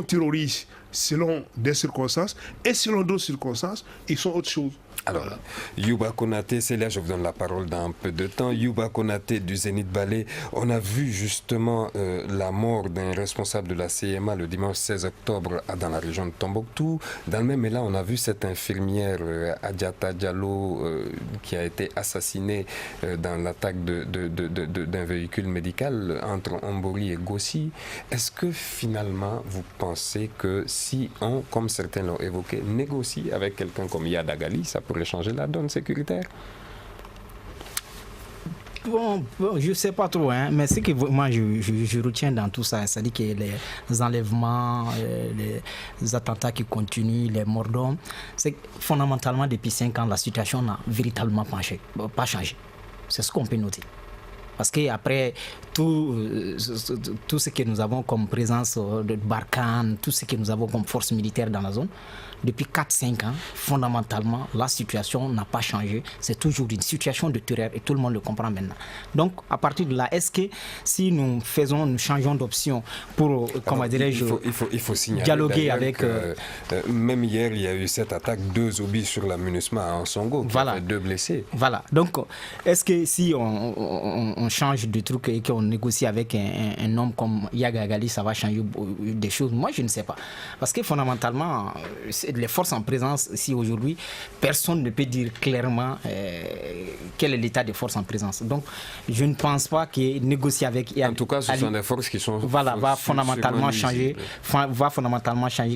terroristes selon des circonstances, et selon d'autres circonstances, ils sont autre chose. Alors, voilà. Youba Konaté, c'est là, je vous donne la parole dans un peu de temps. Youba Konaté du Zénith Ballet, on a vu justement la mort d'un responsable de la CMA le dimanche 16 octobre dans la région de Tombouctou. Dans le même élan, on a vu cette infirmière Adjata Diallo qui a été assassinée dans l'attaque d'un véhicule médical entre Ombori et Gossi. Est-ce que finalement, vous pensez que si on, comme certains l'ont évoqué, négocie avec quelqu'un comme Yada Gali, ça pourrait changer la donne sécuritaire? Bon, je ne sais pas trop, mais ce que moi je retiens dans tout ça, c'est-à-dire que les enlèvements, les attentats qui continuent, les morts d'hommes, c'est que fondamentalement depuis 5 ans, la situation n'a véritablement pas changé. C'est ce qu'on peut noter. Parce qu'après tout ce que nous avons comme présence de Barkhane, tout ce que nous avons comme force militaire dans la zone, depuis 4-5 ans, fondamentalement, la situation n'a pas changé. C'est toujours une situation de terreur et tout le monde le comprend maintenant. Donc, à partir de là, est-ce que si nous changeons d'option pour, comment dirais-je, il faut signaler dialoguer avec... même hier, il y a eu cette attaque, 2 obus sur la MINUSMA à Ansongo, qui a fait 2 blessés. Voilà. Donc, est-ce que si on change de truc et qu'on négocie avec un homme comme Yaga Agali, ça va changer des choses? Moi, je ne sais pas. Parce que fondamentalement... les forces en présence ici aujourd'hui, personne ne peut dire clairement quel est l'état des forces en présence. Donc, je ne pense pas que négocier avec... En tout cas, ce sont des forces qui sont... Voilà, va fondamentalement changer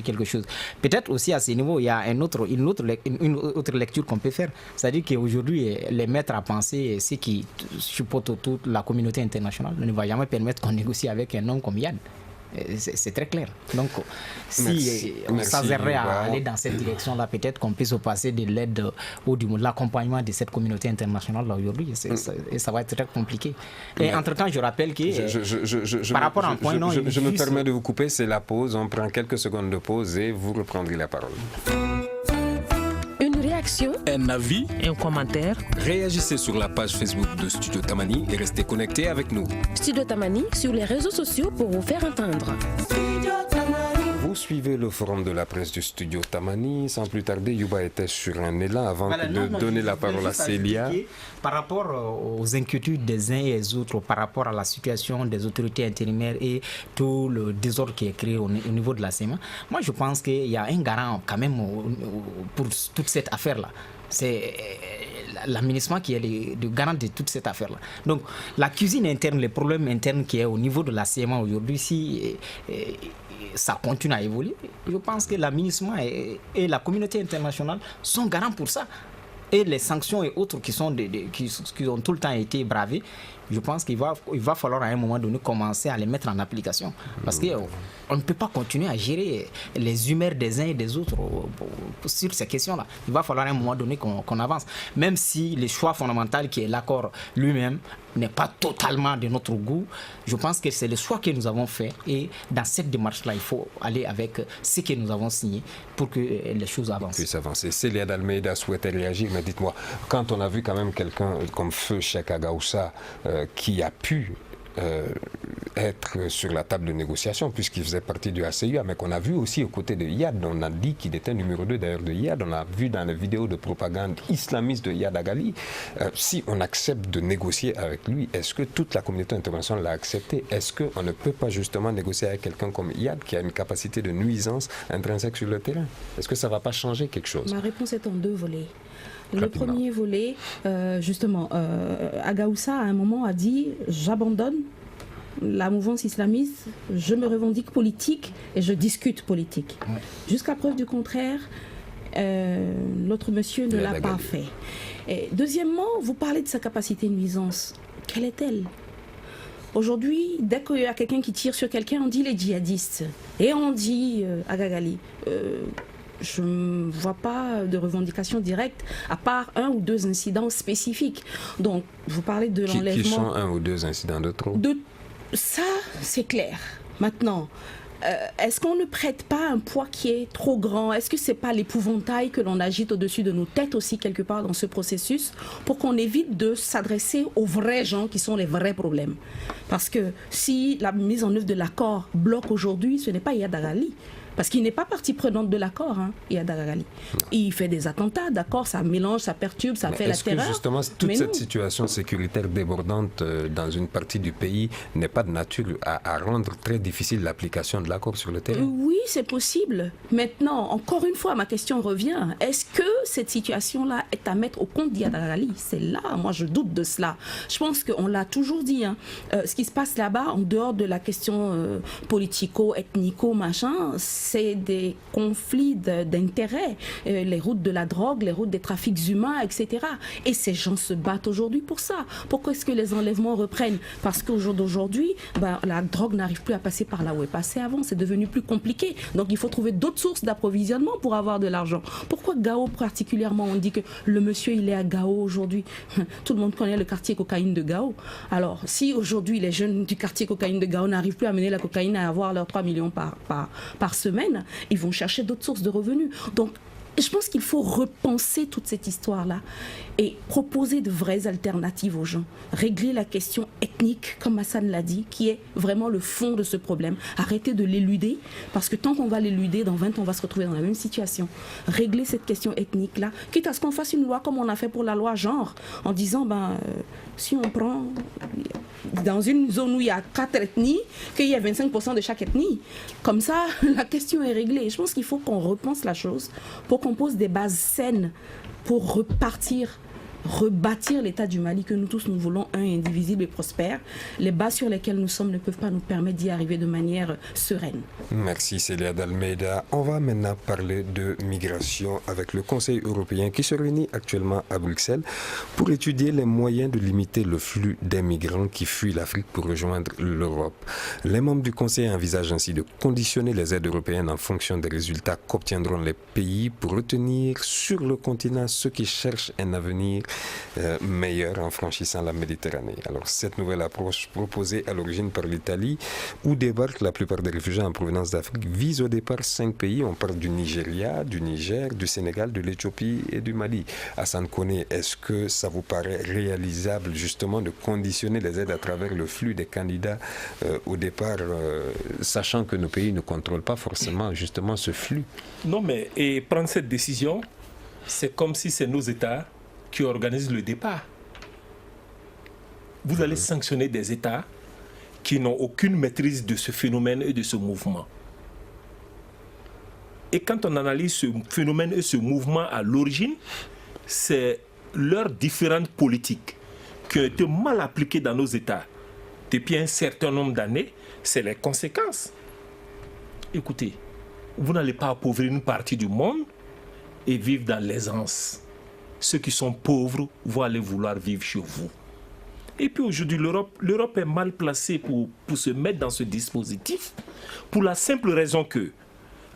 quelque chose. Peut-être aussi à ce niveau, il y a une autre lecture qu'on peut faire. C'est-à-dire qu'aujourd'hui, les maîtres à penser, ceux qui supportent toute la communauté internationale, ne va jamais permettre qu'on négocie avec un homme comme Yad. C'est très clair. Donc, si on s'avérait à aller dans cette direction-là, peut-être qu'on peut se passer de l'aide ou de l'accompagnement de cette communauté internationale là aujourd'hui. Et ça va être très compliqué. Et entre-temps, je rappelle que par rapport à un point... Je me permets de vous couper, c'est la pause. On prend quelques secondes de pause et vous reprendrez la parole. Une réaction, un avis, un commentaire. Réagissez sur la page Facebook de Studio Tamani et restez connectés avec nous. Studio Tamani sur les réseaux sociaux pour vous faire entendre. Vous suivez le forum de la presse du Studio Tamani. Sans plus tarder, Yuba était sur un élan avant de donner la parole à Célia. Par rapport aux inquiétudes des uns et des autres, par rapport à la situation des autorités intérimaires et tout le désordre qui est créé au niveau de la CEMA, moi je pense qu'il y a un garant quand même pour toute cette affaire-là. C'est la MINUSMA qui est le garant de toute cette affaire-là. Donc la cuisine interne, les problèmes internes qui est au niveau de la CEMA aujourd'hui, si ça continue à évoluer, je pense que la MINUSMA et la communauté internationale sont garants pour ça. Et les sanctions et autres qui ont tout le temps été bravées, je pense qu'il va falloir à un moment donné commencer à les mettre en application. Parce qu'on ne peut pas continuer à gérer les humeurs des uns et des autres sur ces questions-là. Il va falloir à un moment donné qu'on avance. Même si le choix fondamental qui est l'accord lui-même n'est pas totalement de notre goût, je pense que c'est le choix que nous avons fait. Et dans cette démarche-là, il faut aller avec ce que nous avons signé pour que les choses avancent. Puisse avancer. Célia d'Almeida souhaitait réagir, mais dites-moi, quand on a vu quand même quelqu'un comme Feu Cheikh Agaoussa qui a pu être sur la table de négociation puisqu'il faisait partie du ACUA, mais qu'on a vu aussi aux côtés de Yad, on a dit qu'il était numéro 2 d'ailleurs de Yad, on a vu dans les vidéos de propagande islamiste de Yad Agali. Si on accepte de négocier avec lui, est-ce que toute la communauté internationale l'a accepté? Est-ce qu'on ne peut pas justement négocier avec quelqu'un comme Yad qui a une capacité de nuisance intrinsèque sur le terrain? Est-ce que ça ne va pas changer quelque chose? Ma réponse est en 2 volets. Rapidement. Le premier volet, justement, Agaoussa à un moment a dit « J'abandonne la mouvance islamiste, je me revendique politique et je discute politique. » Jusqu'à preuve du contraire, l'autre monsieur ne l'a pas fait. Et deuxièmement, vous parlez de sa capacité de nuisance. Quelle est-elle? Aujourd'hui, dès qu'il y a quelqu'un qui tire sur quelqu'un, on dit les djihadistes. Et on dit Agagali. Je ne vois pas de revendication directe, à part 1 ou 2 incidents spécifiques. Donc, vous parlez de l'enlèvement... Qui sont 1 ou 2 incidents de trop? Ça, c'est clair. Maintenant, est-ce qu'on ne prête pas un poids qui est trop grand? Est-ce que ce n'est pas l'épouvantail que l'on agite au-dessus de nos têtes aussi, quelque part, dans ce processus, pour qu'on évite de s'adresser aux vrais gens qui sont les vrais problèmes? Parce que si la mise en œuvre de l'accord bloque aujourd'hui, ce n'est pas Yad Agali. Parce qu'il n'est pas partie prenante de l'accord, Yad Agali. Il fait des attentats, d'accord, ça mélange, ça perturbe, ça fait la terreur. Est-ce que justement, toute cette situation sécuritaire débordante dans une partie du pays n'est pas de nature à rendre très difficile l'application de l'accord sur le terrain? Oui, c'est possible. Maintenant, encore une fois, ma question revient. Est-ce que cette situation-là est à mettre au compte d'Yad Agali? C'est là, moi je doute de cela. Je pense qu'on l'a toujours dit. Ce qui se passe là-bas, en dehors de la question politico, ethnico, machin, c'est des conflits d'intérêts, les routes de la drogue, les routes des trafics humains, etc. Et ces gens se battent aujourd'hui pour ça. Pourquoi est-ce que les enlèvements reprennent? Parce qu'au jour d'aujourd'hui, la drogue n'arrive plus à passer par là où elle passait avant. C'est devenu plus compliqué. Donc il faut trouver d'autres sources d'approvisionnement pour avoir de l'argent. Pourquoi Gao particulièrement? On dit que le monsieur, il est à Gao aujourd'hui. Tout le monde connaît le quartier cocaïne de Gao. Alors, si aujourd'hui les jeunes du quartier cocaïne de Gao n'arrivent plus à mener la cocaïne à avoir leurs 3 millions par semaine, ils vont chercher d'autres sources de revenus. Donc, je pense qu'il faut repenser toute cette histoire-là et proposer de vraies alternatives aux gens. Régler la question ethnique, comme Hassan l'a dit, qui est vraiment le fond de ce problème. Arrêter de l'éluder, parce que tant qu'on va l'éluder, dans 20 ans, on va se retrouver dans la même situation. Régler cette question ethnique-là, quitte à ce qu'on fasse une loi comme on a fait pour la loi genre, en disant, si on prend dans une zone où il y a 4 ethnies, qu'il y a 25% de chaque ethnie. Comme ça, la question est réglée. Je pense qu'il faut qu'on repense la chose pour qu'on pose des bases saines pour rebâtir l'État du Mali que nous tous nous voulons, un indivisible et prospère. Les bases sur lesquelles nous sommes ne peuvent pas nous permettre d'y arriver de manière sereine. Merci Célia d'Almeida. On va maintenant parler de migration avec le Conseil européen qui se réunit actuellement à Bruxelles pour étudier les moyens de limiter le flux des migrants qui fuient l'Afrique pour rejoindre l'Europe. Les membres du Conseil envisagent ainsi de conditionner les aides européennes en fonction des résultats qu'obtiendront les pays pour retenir sur le continent ceux qui cherchent un avenir meilleur en franchissant la Méditerranée. Alors cette nouvelle approche proposée à l'origine par l'Italie, où débarquent la plupart des réfugiés en provenance d'Afrique, vise au départ 5 pays. On parle du Nigeria, du Niger, du Sénégal, de l'Éthiopie et du Mali. Hassan Koné, est-ce que ça vous paraît réalisable justement de conditionner les aides à travers le flux des candidats au départ, sachant que nos pays ne contrôlent pas forcément justement ce flux? Non, mais et prendre cette décision, c'est comme si c'est nos États qui organisent le départ. Vous allez sanctionner des États qui n'ont aucune maîtrise de ce phénomène et de ce mouvement. Et quand on analyse ce phénomène et ce mouvement à l'origine, c'est leurs différentes politiques qui ont été mal appliquées dans nos États depuis un certain nombre d'années. C'est les conséquences. Écoutez, vous n'allez pas appauvrir une partie du monde et vivre dans l'aisance. Ceux qui sont pauvres vont aller vouloir vivre chez vous. Et puis aujourd'hui, l'Europe est mal placée pour se mettre dans ce dispositif pour la simple raison que,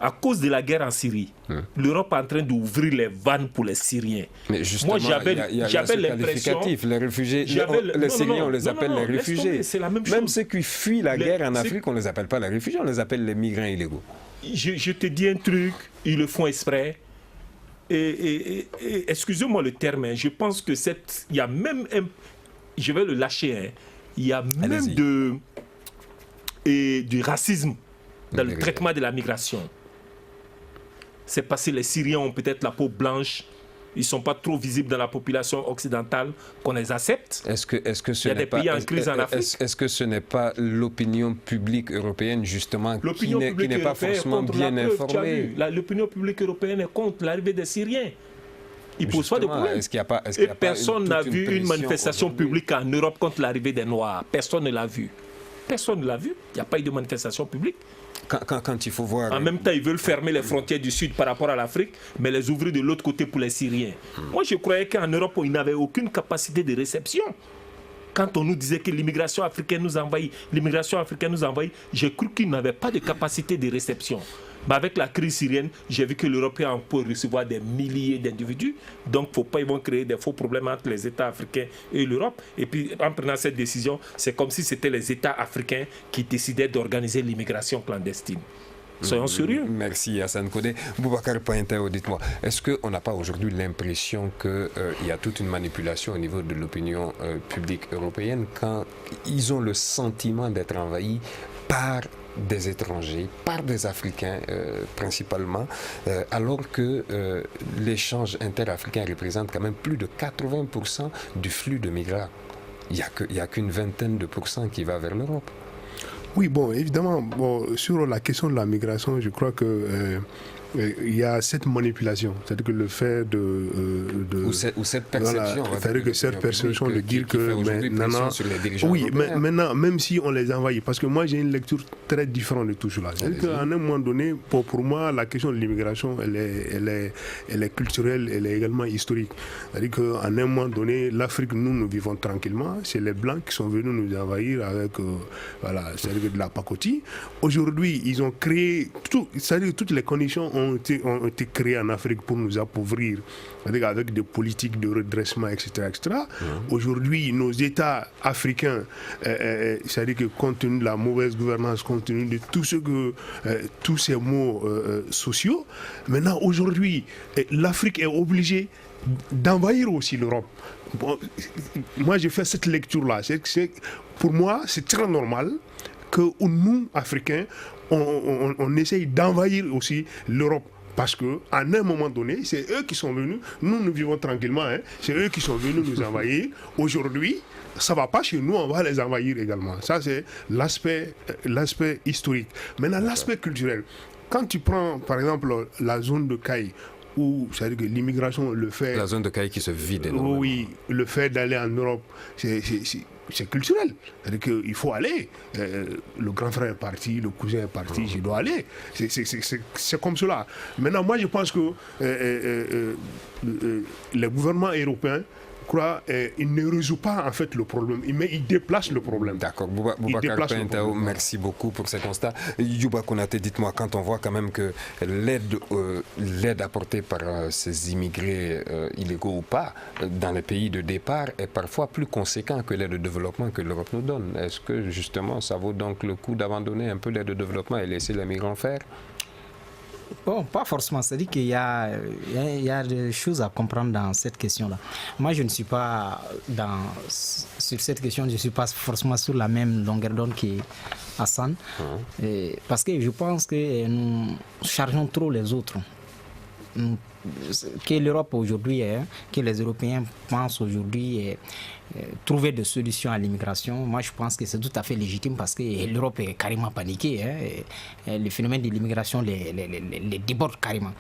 à cause de la guerre en Syrie, l'Europe est en train d'ouvrir les vannes pour les Syriens. Mais justement, moi, j'avais l'impression... Les réfugiés, les Syriens, on les appelle les réfugiés. C'est la même chose. Même ceux qui fuient la guerre en Afrique, on ne les appelle pas les réfugiés, on les appelle les migrants illégaux. Je te dis un truc, ils le font exprès. Et excusez-moi le terme, hein, je pense que il y a même je vais le lâcher, hein, il y a même du racisme dans le traitement de la migration. C'est parce que les Syriens ont peut-être la peau blanche, ils ne sont pas trop visibles dans la population occidentale qu'on les accepte. Est-ce que ce il y a des pays en crise en Afrique. Est-ce que ce n'est pas l'opinion publique européenne justement qui n'est pas forcément bien informée? L'opinion publique européenne est contre l'arrivée des Syriens. Il ne pose pas de problème. Et personne n'a vu une manifestation publique en Europe contre l'arrivée des Noirs. Personne ne l'a vu. Personne ne l'a vu. Il n'y a pas eu de manifestation publique. Quand il faut voir... En même temps, ils veulent fermer les frontières du Sud par rapport à l'Afrique, mais les ouvrir de l'autre côté pour les Syriens. Moi, je croyais qu'en Europe, ils n'avaient aucune capacité de réception. Quand on nous disait que l'immigration africaine nous envahit, j'ai cru qu'ils n'avaient pas de capacité de réception. Mais avec la crise syrienne, j'ai vu que l'Europe peut recevoir des milliers d'individus. Donc, ils vont créer des faux problèmes entre les États africains et l'Europe. Et puis, en prenant cette décision, c'est comme si c'était les États africains qui décidaient d'organiser l'immigration clandestine. Soyons sérieux. Merci Hassan Koné. Boubacar Paintao, dites-moi, est-ce qu'on n'a pas aujourd'hui l'impression qu'il y a toute une manipulation au niveau de l'opinion publique européenne quand ils ont le sentiment d'être envahis par des étrangers, par des Africains principalement, alors que l'échange interafricain représente quand même plus de 80% du flux de migrants. Il n'y a qu'une vingtaine de pourcents qui va vers l'Europe. Oui, bon, évidemment, sur la question de la migration, je crois que il y a cette manipulation, c'est-à-dire que le fait ou cette perception, voilà, c'est-à-dire que cette perception de dire que maintenant, sur les dirigeants oui, mais maintenant, même si on les envahit, parce que moi j'ai une lecture très différente de tout cela. C'est-à-dire qu'à un moment donné, pour moi, la question de l'immigration, elle est culturelle, elle est également historique. C'est-à-dire qu'à un moment donné, l'Afrique, nous vivons tranquillement. C'est les Blancs qui sont venus nous envahir avec, c'est-à-dire de la pacotille. Aujourd'hui, ils ont créé, c'est-à-dire toutes les conditions ont été créées en Afrique pour nous appauvrir, avec des politiques de redressement, etc. Aujourd'hui, nos États africains, c'est-à-dire que compte tenu de la mauvaise gouvernance, compte tenu de tous ces maux sociaux, maintenant, aujourd'hui, l'Afrique est obligée d'envahir aussi l'Europe. Bon, moi, j'ai fait cette lecture-là. Pour moi, c'est très normal que nous, Africains, on essaye d'envahir aussi l'Europe. Parce qu'à un moment donné, c'est eux qui sont venus, nous vivons tranquillement, c'est eux qui sont venus nous envahir. Aujourd'hui, ça ne va pas chez nous, on va les envahir également. Ça, c'est l'aspect historique. Maintenant, l'aspect culturel. Quand tu prends, par exemple, la zone de Caille, où c'est-à-dire que l'immigration le fait... La zone de Caille qui se vide énormément. Oui, le fait d'aller en Europe, c'est culturel. C'est-à-dire qu'il faut aller. Le grand frère est parti, le cousin est parti, je dois aller. C'est comme cela. Maintenant, moi, je pense que les gouvernements européens, il ne résout pas en fait le problème, mais il déplace le problème. D'accord. Boubacar Pintao, merci beaucoup pour ce constat. Youba Konaté, dites-moi, quand on voit quand même que l'aide apportée par ces immigrés illégaux ou pas dans les pays de départ est parfois plus conséquent que l'aide de développement que l'Europe nous donne, est-ce que justement ça vaut donc le coup d'abandonner un peu l'aide de développement et laisser les migrants faire? Bon, pas forcément. C'est-à-dire qu'il y a des choses à comprendre dans cette question-là. Moi, je ne suis pas sur cette question, je ne suis pas forcément sur la même longueur d'onde qu'Hassan. Parce que je pense que nous chargeons trop les autres. Que l'Europe aujourd'hui, que les Européens pensent aujourd'hui trouver des solutions à l'immigration, moi je pense que c'est tout à fait légitime parce que l'Europe est carrément paniquée. Le phénomène de l'immigration les déborde carrément.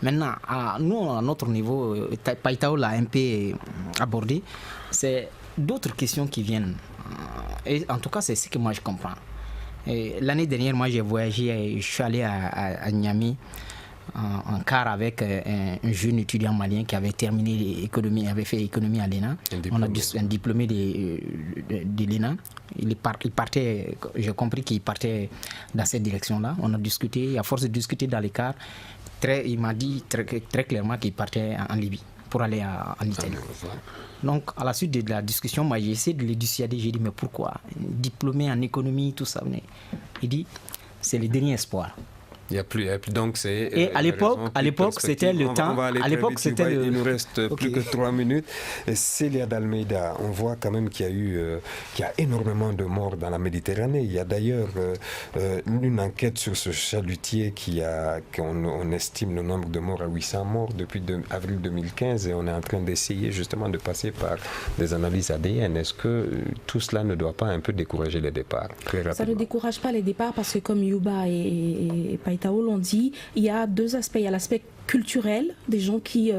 Maintenant, nous, à notre niveau, Paitao l'a un peu abordé, c'est d'autres questions qui viennent. Et en tout cas, c'est ce que moi je comprends. L'année dernière, moi j'ai voyagé, je suis allé à Niamey, en car avec un jeune étudiant malien qui avait terminé l'économie, avait fait économie à l'ENA. Un diplômé de l'ENA. Il partait, j'ai compris qu'il partait dans cette direction-là. On a discuté, à force de discuter dans les cars, il m'a dit très clairement qu'il partait en Libye pour aller en Italie. Donc, à la suite de la discussion, moi j'ai essayé de le dissuader. J'ai dit, mais pourquoi? Diplômé en économie, tout ça. Il dit, c'est le dernier espoir. Il n'y a plus, donc c'est... Et à l'époque, c'était le temps. À l'époque, c'était il nous reste plus que 3 minutes. Célia d'Almeida, on voit quand même qu'il y a énormément de morts dans la Méditerranée. Il y a d'ailleurs une enquête sur ce chalutier qu'on estime le nombre de morts à 800 morts depuis avril 2015 et on est en train d'essayer justement de passer par des analyses ADN. Est-ce que tout cela ne doit pas un peu décourager les départs? Très rapidement. Ça ne décourage pas les départs parce que comme Youba et Paitao l'ont dit, il y a deux aspects. Il y a l'aspect culturel, des gens qui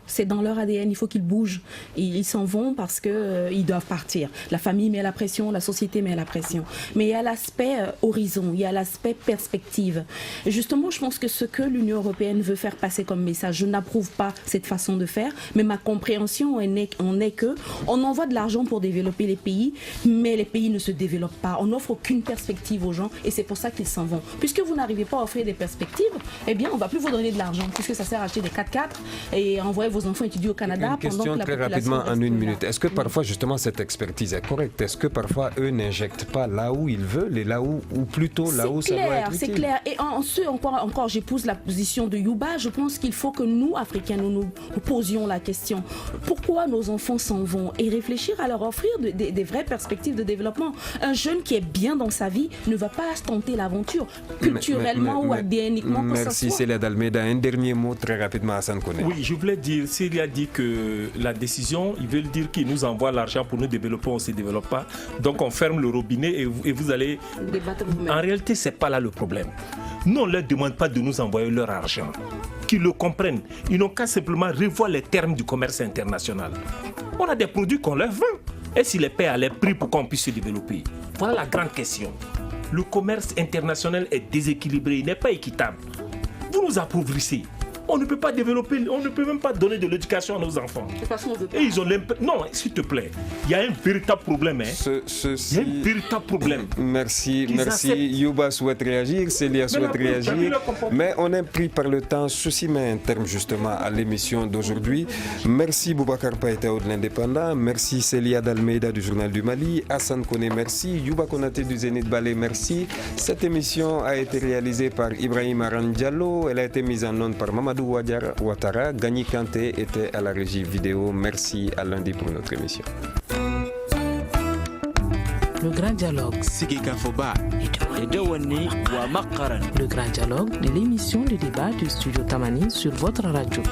c'est dans leur ADN, il faut qu'ils bougent. Ils s'en vont parce qu'ils doivent partir. La famille met la pression, la société met la pression. Mais il y a l'aspect horizon, il y a l'aspect perspective. Et justement, je pense que ce que l'Union européenne veut faire passer comme message, je n'approuve pas cette façon de faire, mais ma compréhension en est que on envoie de l'argent pour développer les pays, mais les pays ne se développent pas. On n'offre aucune perspective aux gens et c'est pour ça qu'ils s'en vont. Puisque vous n'arrivez pas à offrir des perspectives, eh bien, on ne va plus vous donner de l'argent. Puisque ça sert à acheter des 4x4 et envoyer vos enfants étudier au Canada. Une question très rapidement en une minute. Est-ce que parfois justement cette expertise est correcte? Est-ce que parfois eux n'injectent pas là où ils veulent et là où, ou plutôt là où ça doit être utile? C'est clair. Et encore j'épouse la position de Youba. Je pense qu'il faut que nous, Africains, nous posions la question. Pourquoi nos enfants s'en vont? Et réfléchir à leur offrir des vraies perspectives de développement. Un jeune qui est bien dans sa vie ne va pas tenter l'aventure culturellement ou ADNiquement. Merci Célia d'Almeida. Un dernier dernier mot très rapidement à Hassan Koné. Oui, je voulais dire, s'il a dit que la décision, ils veulent dire qu'ils nous envoient l'argent pour nous développer, on ne se développe pas. Donc on ferme le robinet et vous allez... Débattre vous-même. En réalité, ce n'est pas là le problème. Nous, on ne leur demande pas de nous envoyer leur argent. Qu'ils le comprennent. Ils n'ont qu'à simplement revoir les termes du commerce international. On a des produits qu'on leur vend. Et s'ils les paient à les prix pour qu'on puisse se développer? Voilà la grande question. Le commerce international est déséquilibré, il n'est pas équitable. Vous nous appauvrissez. On ne peut pas développer, on ne peut même pas donner de l'éducation à nos enfants. Et ils ont l'impression... Non, s'il te plaît, il y a un véritable problème. Il y a un véritable problème. Merci. Youba souhaite réagir, Célia souhaite réagir. Mais on est pris par le temps. Ceci met un terme justement à l'émission d'aujourd'hui. Merci Boubacar Païtao de l'Indépendant. Merci Célia d'Almeida du Journal du Mali. Hassan Koné, merci. Youba Konaté du Zénith Balé, merci. Cette émission a été réalisée par Ibrahim Aran Diallo. Elle a été mise en onde par Mamadou Ouattara. Gagny Kanté était à la régie vidéo. Merci, à lundi pour notre émission. Le Grand Dialogue. Le Grand Dialogue de l'émission de débat du Studio Tamani sur votre radio.